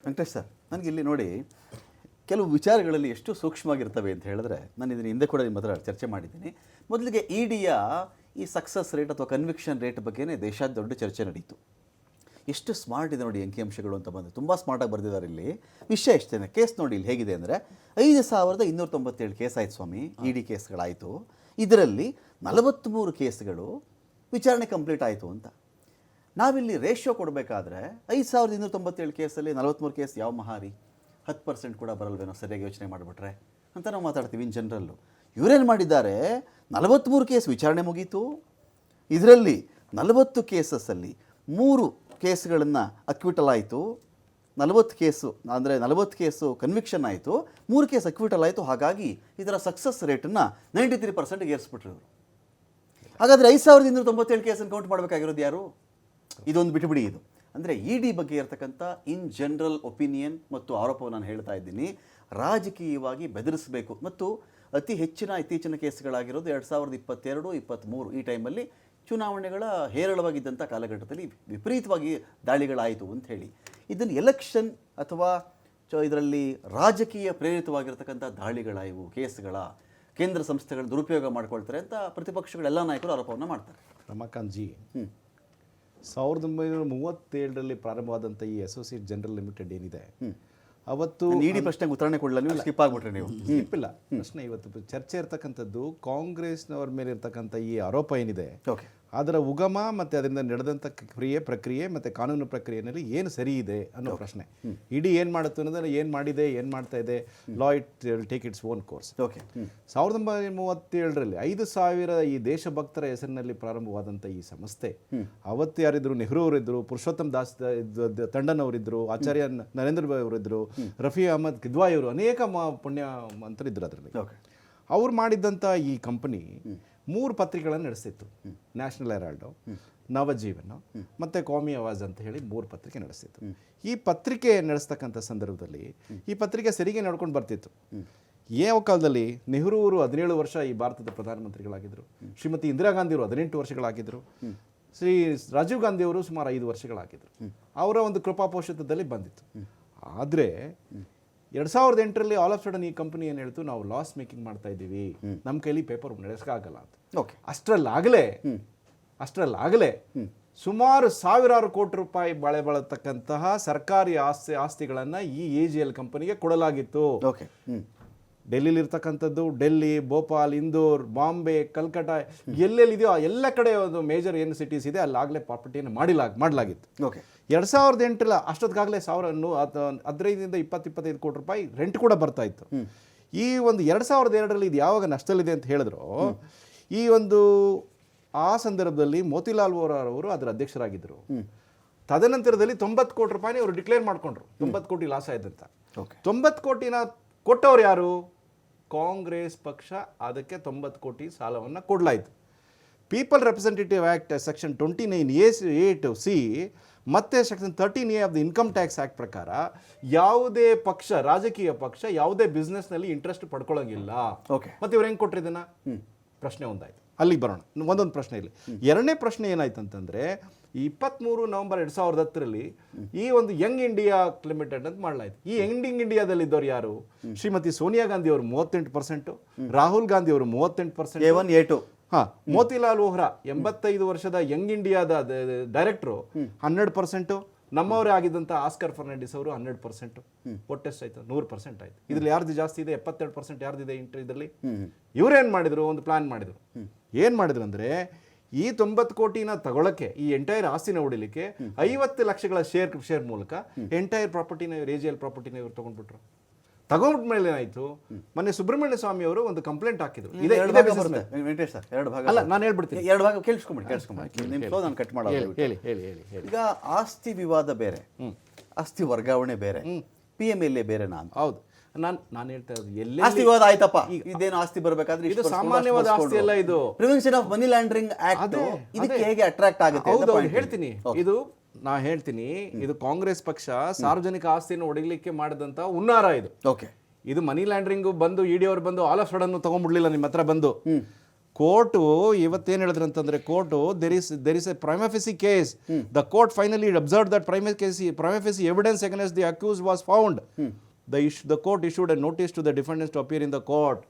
Venkatesh sir, ನನಗೆ ಇಲ್ಲಿ ನೋಡಿ ಕೆಲವು ವಿಚಾರಗಳಲ್ಲಿ ಎಷ್ಟು ಸೂಕ್ಷ್ಮವಾಗಿರ್ತವೆ ಅಂತ ಹೇಳಿದ್ರೆ, ನಾನು ಇದನ್ನು ಹಿಂದೆ ಕೂಡ ನಿಮ್ಮ ಹತ್ರ ಚರ್ಚೆ ಮಾಡಿದ್ದೀನಿ. ಮೊದಲಿಗೆ ಇಡಿಯ ಈ ಸಕ್ಸಸ್ ರೇಟ್ ಅಥವಾ ಕನ್ವಿಕ್ಷನ್ ರೇಟ್ ಬಗ್ಗೆನೇ ದೇಶಾದ್ಯಂತ ದೊಡ್ಡ ಚರ್ಚೆ ನಡೀತು. ಎಷ್ಟು ಸ್ಮಾರ್ಟ್ ಇದೆ ನೋಡಿ ಅಂಕಿಅಂಶಗಳು ಅಂತ ಬಂದು ತುಂಬ ಸ್ಮಾರ್ಟಾಗಿ ಬರೆದಿದ್ದಾರೆ. ಇಲ್ಲಿ ವಿಷಯ ಎಷ್ಟೇನೆ ಕೇಸ್ ನೋಡಿ ಇಲ್ಲಿ ಹೇಗಿದೆ ಅಂದರೆ 5297 ಕೇಸ್ ಆಯಿತು ಸ್ವಾಮಿ, ಇಡಿ ಕೇಸ್ಗಳಾಯಿತು. ಇದರಲ್ಲಿ 43 ಕೇಸ್ಗಳು ವಿಚಾರಣೆ ಕಂಪ್ಲೀಟ್ ಆಯಿತು ಅಂತ. ನಾವಿಲ್ಲಿ ರೇಷಿಯೋ ಕೊಡಬೇಕಾದ್ರೆ 5297 ಕೇಸಲ್ಲಿ 43 ಕೇಸ್ ಯಾವ ಮಹಾರಿ, 10% ಕೂಡ ಬರಲ್ವೇನೋ ಸರಿಯಾಗಿ ಯೋಚನೆ ಮಾಡಿಬಿಟ್ರೆ ಅಂತ ನಾವು ಮಾತಾಡ್ತೀವಿ ಇನ್ ಜನರಲ್ಲು. ಇವರೇನು ಮಾಡಿದ್ದಾರೆ, 43 ಕೇಸ್ ವಿಚಾರಣೆ ಮುಗೀತು. ಇದರಲ್ಲಿ 40 ಕೇಸಸ್ಸಲ್ಲಿ 3 ಕೇಸ್ಗಳನ್ನು ಅಕ್ವಿಟಲ್ ಆಯಿತು, 40 ಕೇಸು ಕನ್ವಿಕ್ಷನ್ ಆಯಿತು, 3 ಕೇಸ್ ಅಕ್ವಿಟಲ್ ಆಯಿತು. ಹಾಗಾಗಿ ಇದರ ಸಕ್ಸಸ್ ರೇಟನ್ನು 93% ಏರಿಸ್ಬಿಟ್ರು ಇವರು. ಹಾಗಾದರೆ 5297 ಕೇಸನ್ನು ಕೌಂಟ್ ಮಾಡಬೇಕಾಗಿರೋದು ಯಾರು? ಇದೊಂದು ಬಿಟ್ಟುಬಿಡಿ. ಇದು ಅಂದರೆ ಇಡಿ ಬಗ್ಗೆ ಇರತಕ್ಕಂಥ ಇನ್ ಜನರಲ್ ಒಪಿನಿಯನ್ ಮತ್ತು ಆರೋಪವನ್ನು ನಾನು ಹೇಳ್ತಾ ಇದ್ದೀನಿ. ರಾಜಕೀಯವಾಗಿ ಬೆದರಿಸಬೇಕು ಮತ್ತು ಅತಿ ಹೆಚ್ಚಿನ ಇತ್ತೀಚಿನ ಕೇಸ್ಗಳಾಗಿರೋದು 2022-23 ಈ ಟೈಮಲ್ಲಿ ಚುನಾವಣೆಗಳ ಹೇರಳವಾಗಿದ್ದಂಥ ಕಾಲಘಟ್ಟದಲ್ಲಿ ವಿಪರೀತವಾಗಿ ದಾಳಿಗಳಾಯಿತು ಅಂತ ಹೇಳಿ. ಇದನ್ನು ಎಲೆಕ್ಷನ್ ಅಥವಾ ಇದರಲ್ಲಿ ರಾಜಕೀಯ ಪ್ರೇರಿತವಾಗಿರ್ತಕ್ಕಂಥ ದಾಳಿಗಳ ಇವು ಕೇಸ್ಗಳ ಕೇಂದ್ರ ಸಂಸ್ಥೆಗಳ ದುರುಪಯೋಗ ಮಾಡ್ಕೊಳ್ತಾರೆ ಅಂತ ಪ್ರತಿಪಕ್ಷಗಳೆಲ್ಲ ನಾಯಕರು ಆರೋಪವನ್ನು ಮಾಡ್ತಾರೆ. ರಮಾಕಾಂತ್ ಜಿ, 1937 ಪ್ರಾರಂಭವಾದಂಥ ಈ ಅಸೋಸಿಯೇಟ್ ಜನರಲ್ ಲಿಮಿಟೆಡ್ ಏನಿದೆ, ಅವತ್ತು ಇಡಿ ಪ್ರಶ್ನೆಗೆ ಉತ್ತರಣೆ ಕೊಡಲ್ಲ, ನೀವು ಸ್ಕಿಪ್ ಆಗ್ಬಿಟ್ರೆ ನೀವು. ಇಲ್ಲ ಪ್ರಶ್ನೆ ಇವತ್ತು ಚರ್ಚೆ ಇರ್ತಕ್ಕಂಥದ್ದು ಕಾಂಗ್ರೆಸ್ನವ್ರ ಮೇಲೆ ಇರ್ತಕ್ಕಂಥ ಈ ಆರೋಪ ಏನಿದೆ, ಅದರ ಉಗಮ ಮತ್ತು ಅದರಿಂದ ನಡೆದಂಥ ಪ್ರಕ್ರಿಯೆ ಮತ್ತು ಕಾನೂನು ಪ್ರಕ್ರಿಯೆಯಲ್ಲಿ ಏನು ಸರಿ ಇದೆ ಅನ್ನೋ ಪ್ರಶ್ನೆ. ಇಡಿ ಏನು ಮಾಡುತ್ತೆ ಅನ್ನೋದನ್ನು ಏನು ಮಾಡಿದೆ, ಏನು ಮಾಡ್ತಾ ಇದೆ, law it take its own course. 1937 5,000 ಈ ದೇಶಭಕ್ತರ ಹೆಸರಿನಲ್ಲಿ ಪ್ರಾರಂಭವಾದಂಥ ಈ ಸಂಸ್ಥೆ, ಅವತ್ತು ಯಾರಿದ್ರು, ನೆಹರು ಅವರಿದ್ದರು, ಪುರುಷೋತ್ತಮ್ ದಾಸ್ ತಂಡನ್ ಅವರಿದ್ದರು, ಆಚಾರ್ಯ ನರೇಂದ್ರ ಭಾಯ್ ಅವರಿದ್ದರು, ರಫಿ ಅಹಮದ್ ಕಿದ್ವಾಯ್ ಅವರು, ಅನೇಕ ಪುಣ್ಯ ಮಂತ್ರಿದ್ರು ಅದರಲ್ಲಿ. ಅವ್ರು ಮಾಡಿದ್ದಂಥ ಈ ಕಂಪನಿ 3 ಪತ್ರಿಕೆಗಳನ್ನು ನಡೆಸ್ತಿತ್ತು. ನ್ಯಾಷನಲ್ ಹೆರಾಲ್ಡು, ನವಜೀವನ ಮತ್ತು ಕಾಮಿ ಆವಾಜ್ ಅಂತ ಹೇಳಿ 3 ಪತ್ರಿಕೆ ನಡೆಸ್ತಿತ್ತು. ಈ ಪತ್ರಿಕೆ ನಡೆಸ್ತಕ್ಕಂಥ ಸಂದರ್ಭದಲ್ಲಿ ಈ ಪತ್ರಿಕೆ ಸರಿಗೆ ನಡ್ಕೊಂಡು ಬರ್ತಿತ್ತು. ಯಾವ ಕಾಲದಲ್ಲಿ ನೆಹರು ಅವರು 17 ವರ್ಷ ಈ ಭಾರತದ ಪ್ರಧಾನಮಂತ್ರಿಗಳಾಗಿದ್ದರು, ಶ್ರೀಮತಿ ಇಂದಿರಾ ಗಾಂಧಿ ಅವರು 18 ವರ್ಷಗಳಾಗಿದ್ದರು, ಶ್ರೀ ರಾಜೀವ್ ಗಾಂಧಿ ಅವರು ಸುಮಾರು 5 ವರ್ಷಗಳಾಗಿದ್ದರು. ಅವರ ಒಂದು ಕೃಪಾಪೋಷಿತದಲ್ಲಿ ಬಂದಿತ್ತು. ಆದರೆ 2008 ಆಲ್ ಆಫ್ ಸಡನ್ ಈ ಕಂಪನಿ ಏನು ಹೇಳ್ತು, ನಾವು ಲಾಸ್ ಮೇಕಿಂಗ್ ಮಾಡ್ತಾ ಇದ್ದೀವಿ, ನಮ್ಮ ಕೈಲಿ ಪೇಪರ್ ನಡೆಸೋಕ್ಕಾಗಲ್ಲ ಅಂತ. ಅಷ್ಟರಲ್ಲಾಗಲೇ ಸುಮಾರು 1000 ಕೋಟಿ ರೂಪಾಯಿ ಬಾಳೆ ಬಾಳತಕ್ಕಂತಹ ಸರ್ಕಾರಿ ಆಸ್ತಿಗಳನ್ನು ಈ AGL ಕಂಪನಿಗೆ ಕೊಡಲಾಗಿತ್ತು. ಡೆಲ್ಲಿಲಿರ್ತಕ್ಕಂಥದ್ದು, ಡೆಲ್ಲಿ, ಭೋಪಾಲ್, ಇಂದೋರ್, ಬಾಂಬೆ, ಕಲ್ಕಟ್ಟ, ಎಲ್ಲೆಲ್ಲಿದೆಯೋ ಎಲ್ಲ ಕಡೆ ಒಂದು ಮೇಜರ್ ಏನು ಸಿಟೀಸ್ ಇದೆ ಅಲ್ಲಾಗಲೇ ಪ್ರಾಪರ್ಟಿಯನ್ನು ಮಾಡಲಾಗಿತ್ತು. 2008 ಅಷ್ಟೊತ್ತಿಗಾಗಲೇ 15-25 ಕೋಟಿ ರೂಪಾಯಿ ರೆಂಟ್ ಕೂಡ ಬರ್ತಾ ಇತ್ತು. ಈ ಒಂದು 2002 ಇದು ಯಾವಾಗ ನಷ್ಟದಲ್ಲಿದೆ ಅಂತ ಹೇಳಿದ್ರು, ಈ ಒಂದು ಆ ಸಂದರ್ಭದಲ್ಲಿ ಮೋತಿಲಾಲ್ ವೋರಾ ಅವರು ಅದರ ಅಧ್ಯಕ್ಷರಾಗಿದ್ದರು. ತದನಂತರದಲ್ಲಿ 90 ಕೋಟಿ ರೂಪಾಯಿ ಅವರು ಡಿಕ್ಲೇರ್ ಮಾಡ್ಕೊಂಡ್ರು, 90 ಕೋಟಿ ಲಾಸ್ ಆಯ್ತಂತ. 90 ಕೋಟಿನ ಕೊಟ್ಟವ್ರು ಯಾರು? ಕಾಂಗ್ರೆಸ್ ಪಕ್ಷ. ಅದಕ್ಕೆ 90 ಕೋಟಿ ಸಾಲವನ್ನು ಕೊಡಲಾಯಿತು. People representative act section 29A(8)C ಮತ್ತು section 13A of the income tax act ಪ್ರಕಾರ ಯಾವುದೇ ಪಕ್ಷ, ರಾಜಕೀಯ ಪಕ್ಷ ಯಾವುದೇ ಬಿಸ್ನೆಸ್ನಲ್ಲಿ ಇಂಟ್ರೆಸ್ಟ್ ಪಡ್ಕೊಳ್ಳೋಂಗಿಲ್ಲ. ಮತ್ತು ಇವ್ರು ಹೆಂಗೆ ಕೊಟ್ಟರು ಇದನ್ನು? ಪ್ರಶ್ನೆ ಒಂದಾಯ್ತು. ಅಲ್ಲಿಗೆ ಬರೋಣ, ಒಂದೊಂದು ಪ್ರಶ್ನೆ ಇಲ್ಲಿ. ಎರಡನೇ ಪ್ರಶ್ನೆ ಏನಾಯ್ತು ಅಂತಂದರೆ, 23 ನವೆಂಬರ್ 2010 ಈ ಒಂದು ಯಂಗ್ ಇಂಡಿಯಾ ಲಿಮಿಟೆಡ್ ಅಂತ ಮಾಡಲಾಯಿತು. ಈ ಯಂಗ್ ಇಂಡಿಯಾದಲ್ಲಿದ್ದವ್ರು ಯಾರು? ಶ್ರೀಮತಿ ಸೋನಿಯಾ ಗಾಂಧಿ ಅವರು 38%, ರಾಹುಲ್ ಗಾಂಧಿ ಅವರು 38%, ಮೋತಿಲಾಲ್ ವೋಹ್ರಾ 85 ವರ್ಷದ ಯಂಗ್ ಇಂಡಿಯಾದ ಡೈರೆಕ್ಟ್ರು 100%, ನಮ್ಮವರೇ ಆಗಿದ್ದಂಥ ಆಸ್ಕರ್ ಫರ್ನಾಂಡಿಸ್ ಅವರು 100%. ಒಟ್ಟೆಷ್ಟಾಯ್ತು? 100% ಆಯ್ತು. ಇದ್ರಲ್ಲಿ ಯಾರ್ದು ಜಾಸ್ತಿ ಇದೆ? 72% ಯಾರ್ದಿದೆ ಇದರಲ್ಲಿ? ಇವರೇನು ಮಾಡಿದ್ರು? ಒಂದು ಪ್ಲಾನ್ ಮಾಡಿದ್ರು. ಏನು ಮಾಡಿದ್ರು ಅಂದರೆ, ಈ 90 ಕೋಟಿನ ತಗೊಳ್ಳೋಕ್ಕೆ, ಈ ಎಂಟೈರ್ ಆಸ್ತಿನ ಹೊಡಿಲಿಕ್ಕೆ 50 ಲಕ್ಷಗಳ ಶೇರ್ ಮೂಲಕ ಎಂಟೈರ್ ಪ್ರಾಪರ್ಟಿನ AGL ಪ್ರಾಪರ್ಟಿನ ಇವರು ತಗೊಂಡ್ಬಿಟ್ರು. ತಗೊಂಡ್ಮೇಲೆ ಏನಾಯ್ತು, ಮೊನ್ನೆ ಸುಬ್ರಹ್ಮಣ್ಯ ಸ್ವಾಮಿ ಅವರು ಒಂದು ಕಂಪ್ಲೇಂಟ್ ಹಾಕಿದ್ರು. ವೆಂಕಟೇಶ್ ಸರ್, 2 ಭಾಗ ಅಲ್ಲ, ನಾನು ಹೇಳ್ಬಿಡ್ತೀನಿ. 2 ಭಾಗ ಕೇಳಿಸ್ಕೊಂಬಿಡಿ, ನಾನು ಕಟ್ ಮಾಡೋದು. ಈಗ ಆಸ್ತಿ ವಿವಾದ ಬೇರೆ, ಆಸ್ತಿ ವರ್ಗಾವಣೆ ಬೇರೆ, PMLA ಬೇರೆ. ಹೌದು, ನಾನು ಹೇಳ್ತಾ ಇರೋದು ಎಲ್ಲಿ ಆಸ್ತಿ ವಿವಾದ ಆಯ್ತಪ್ಪ, ಇದೇನು ಆಸ್ತಿ ಬರಬೇಕಾದ್ರೆ ಇದು ಸಾಮಾನ್ಯವಾದ ಆಸ್ತಿ ಅಲ್ಲ. ಇದು prevention of money laundering act. ಇದಕ್ಕೆ ಹೇಗೆ ಅಟ್ರಾಕ್ಟ್ ಆಗುತ್ತೆ? ಹೇಳ್ತೀನಿ. ಇದು ಕಾಂಗ್ರೆಸ್ ಪಕ್ಷ ಸಾರ್ವಜನಿಕ ಆಸ್ತಿಯನ್ನು ಒಡಗಲಿಕ್ಕೆ ಮಾಡಿದಂತ ಹುನ್ನಾರ ಇದು. ಇದು ಮನಿ ಲ್ಯಾಂಡ್ರಿಂಗ್ ಬಂದು ಇಡಿ ಅವರು ಬಂದು ಆಲ್ ಆಫ್ ಸಡನ್ ತಗೊಂಡ್ಬಿಡ್ಲಿಲ್ಲ ನಿಮ್ಮ ಹತ್ರ ಬಂದು. ಕೋರ್ಟು ಇವತ್ತೇನು ಹೇಳಿದ್ರು ಅಂತಂದ್ರೆ court there is a prima facie case the court finally observe that prima facie evidence against the accused was found the court issued a notice to the defendants to appear in the court.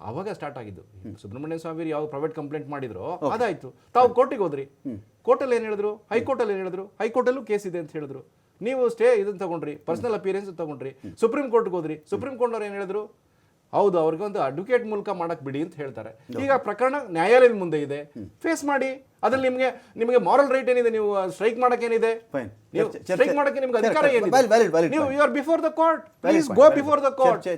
ಅವಾಗ start ಆಗಿದ್ದು. ಸುಬ್ರಹ್ಮಣ್ಯ ಸ್ವಾಮಿ ಯಾವ private complaint ಮಾಡಿದ್ರು ಅದಾಯ್ತು, ತಾವು ಕೋರ್ಟಿಗೆ ಹೋದ್ರಿ, ಕೋರ್ಟಲ್ಲಿ ಏನು ಹೇಳಿದ್ರು, ಹೈಕೋರ್ಟಲ್ಲಿ ಏನು ಹೇಳಿದ್ರು, ಹೈಕೋರ್ಟಲ್ಲೂ ಕೇಸ್ ಇದೆ ಅಂತ ಹೇಳಿದ್ರು, ನೀವು ಸ್ಟೇ ಇದನ್ನ ತಗೊಂಡ್ರಿ, ಪರ್ಸನಲ್ ಅಪಿಯರೆನ್ಸ್ ತಗೊಂಡ್ರಿ, ಸುಪ್ರೀಂ ಕೋರ್ಟ್ಗೆ ಹೋದ್ರಿ, ಸುಪ್ರೀಂ ಕೋರ್ಟ್ ಅವ್ರು ಏನು ಹೇಳಿದ್ರು, ಹೌದು ಅವ್ರಿಗೆ ಒಂದು ಅಡ್ವೊಕೇಟ್ ಮೂಲಕ ಮಾಡಕ್ ಬಿಡಿ ಅಂತ ಹೇಳ್ತಾರೆ. ಈಗ ಪ್ರಕರಣ ನ್ಯಾಯಾಲಯದ ಮುಂದೆ ಇದೆ, ಫೇಸ್ ಮಾಡಿ. ಅದ್ರಲ್ಲಿ ನಿಮಗೆ ಮಾರಲ್ ರೈಟ್ ಏನಿದೆ, ನೀವು ಸ್ಟ್ರೈಕ್ ಮಾಡಕ್ಕೆ ಏನಿದೆ, ಸ್ಟ್ರೈಕ್ ಮಾಡಕ್ಕೆ ನಿಮ್ಗೆ ಅಧಿಕಾರ ಏನಿದೆ, ನೀವು you are before the court, please go before the court.